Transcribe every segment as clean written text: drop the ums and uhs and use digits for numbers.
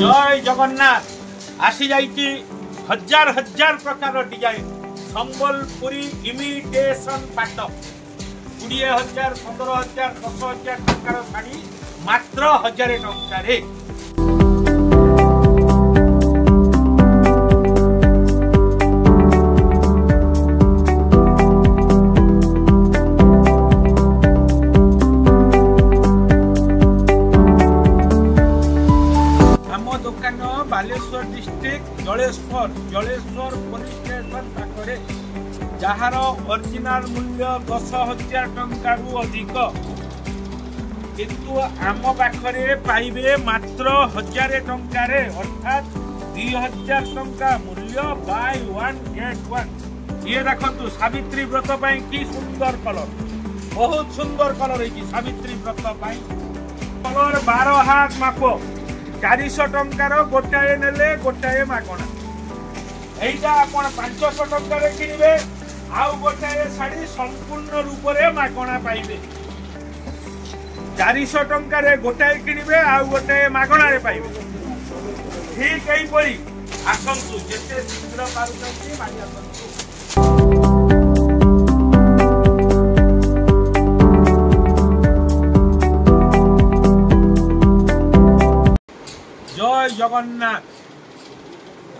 जय जगन्नाथ आसी जाइए हजार हजार प्रकार डिजाइन संबलपुरी इमिटेशन पाट 20,000 15,000 10,000 टंकार शाड़ी मात्र 1000 टंकार। Baleswar district Jaleswar police station पाखरे जार ओरिजिनल मूल्य 10,000 टंका अधिक किंतु आम पाखरे पाइबे मात्र 1000 टंकार अर्थात 2,000 टंका मूल्य बाय वन गेट वन। ये देखु सावित्री व्रत कि सुंदर कलर, बहुत सुंदर कलर है सावित्री व्रत कलर 12 हाथ माप 400 टंकार गोटाए नेले गोटाए मागणा। एइटा आपण 500 टंकार किनिबे आउ गोटाए साड़ी संपूर्ण रूप से मागणा पाइबे। 400 टंकार गोटाए किनिबे आउ गोटाए मागणा पाइबे। ठीक एइपरि आसंतु जेते शीघ्र पारुछंती मागी आसंतु। जय जगन्नाथ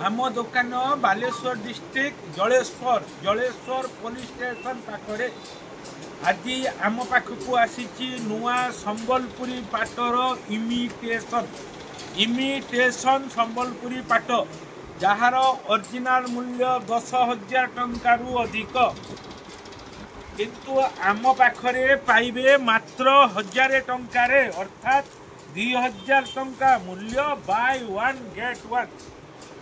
आम दुकान Baleshwar district Jaleswar police station पाखरे आज आम पाखक आसी नुआ संबलपुरी पाटर इमिटेशन संबलपुरी पाट जार ओरिजिनल मूल्य 10,000 टंका अधिक किंतु आम पाखरे पाइबे मात्र 1000 टंकार अर्थात 2,000 टंका मूल्य by one get one.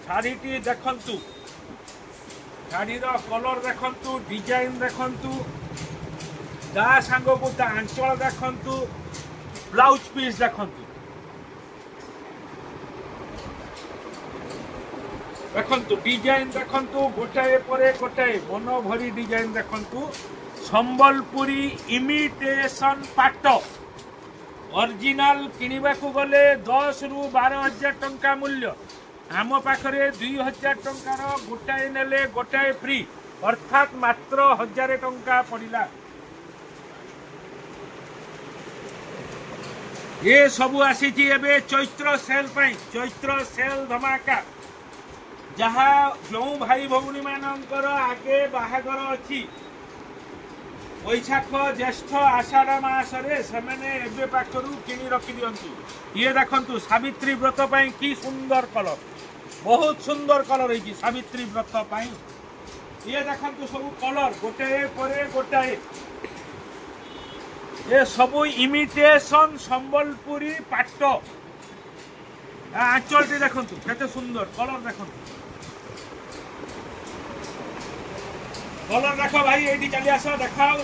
Sari देखंतु, शाढ़ीर कलर देखंतु, डिजाइन देखंतु, गा सांग को आंचल देखंतु, ब्लाउज पीस देखंतु, देखंतु डिजाइन देखंतु, गोटाए परे गोटाए मन भरी डिजाइन देखंतु। संबलपुरी इमिटेशन पाट ओरिजिनल किनिबा को गले 10 रु 12,000 टंका मूल्य आम पाखरे 2,000 टंकार गोटाए नेले गोटाए फ्री अर्थात मात्र 1000 टंका पड़िला। ये सबू आसी एबे चैत्र सेल धमाका जहा जो भाई भौणी मानकर आगे बाहागर अच्छी वैशाख ज्येष्ठ आषाढ़ मासरे से पाखरु किणी रखी दिंतु। ये देखंतु सावित्री व्रत कि सुंदर कलर, बहुत सुंदर कलर है सावित्री व्रत। ये देखंतु सब कलर गोटाए परे गोटाए ये सबू इमिटेशन संबलपुरी पाट। आंचल देखंतु केते सुंदर कलर, देखंतु कलर देख भाई ये चली आस देखाओ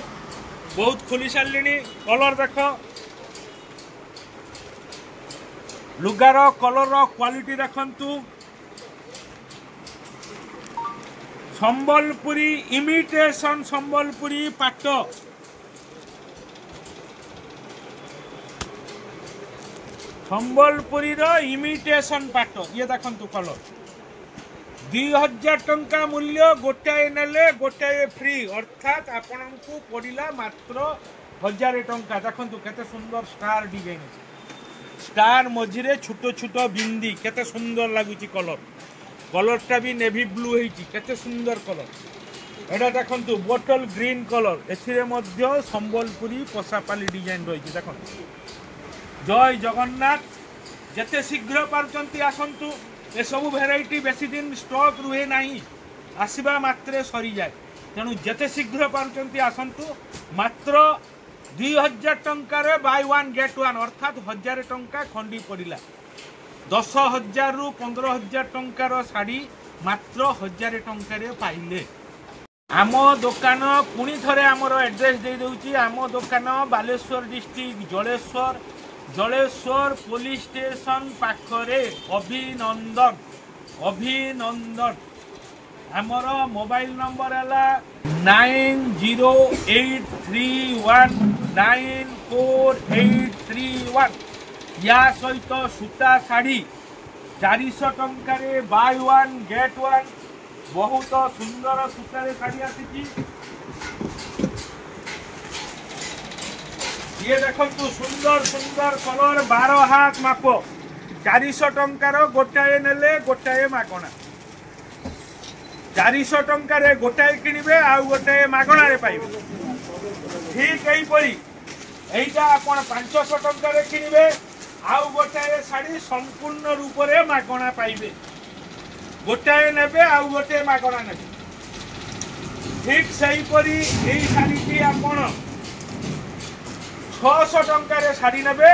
बहुत खुली सारे कलर देख लुगार कलर क्वालिटी देखंतु। संबलपुरी इमिटेशन संबलपुरी पाट संबलपुरी इमिटेशन पाट। ये देखंतु कलर 2,000 टंका मूल्य गोटाए नेले गोटाए फ्री अर्थात आपण को पड़िला मात्र 1000 टंका। देखंतु केते सुंदर स्टार डिजाइन स्टार मझिरे छोट छोट बिंदी केते सुंदर लगुची कलर। कलरटा भी नेवी ब्लू है केते सुंदर कलर। एटा देखंतु बोटल ग्रीन कलर एथिरे मध्य संबलपुरी पसापाली डिजाइन रही। देखंतु जय जगन्नाथ जेते शीघ्र पारचंती आसंतु। ए सब भेराइटी बेसी दिन स्टॉक रुहे नहीं आसवा मात्रे सरी जाए तेणु जेते शीघ्र पारचंती आसंतु। मात्र 2,000 टंकार बाय वन गेट वन अर्थात 1000 टंका खंडी पड़िला। 10,000 रु 15,000 टंकार शाड़ी मात्र 1000 टंकार पाइले। आम दुकान पुणी थरे आमर एड्रेस दे दउची। आम दुकान Baleshwar district Jaleswar police station पाखरे अभिनंदन आमर मोबाइल नंबर है 9083194831 या सहित सूता शाढ़ी 400 ଟଙ୍କାରେ ବାଇ ୱାନ୍ ଗେଟ୍ ୱାନ୍ ବହୁତ ସୁନ୍ଦର ସୂତାରେ ଶାଢ଼ୀ ଆସିଛି। ये देखंतु सुंदर सुंदर कलर 12 हाथ माप 400 टंकार गोटाए नेले गोटाए मागणा 400 टंकार गोटाए किनिबे आ गोटाए मागणा रे पाइबे। ठीक एई परी एइटा आपण 500 टंकार किनिबे आ गोटाए साड़ी संपूर्ण रूप रे मागणा पाइबे। गोटाए नेबे आ गोटे मागणा नेबे। ठीक सही परी एई साड़ी की आपण 600 टंकार शाड़ी नेबे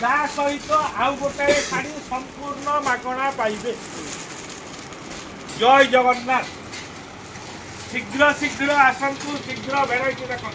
ता सहित आउ गोटे शाड़ी संपूर्ण मागणा पाइबे। जय जगन्नाथ। शीघ्र शीघ्र आसंतु शीघ्र भेराइटी देखो।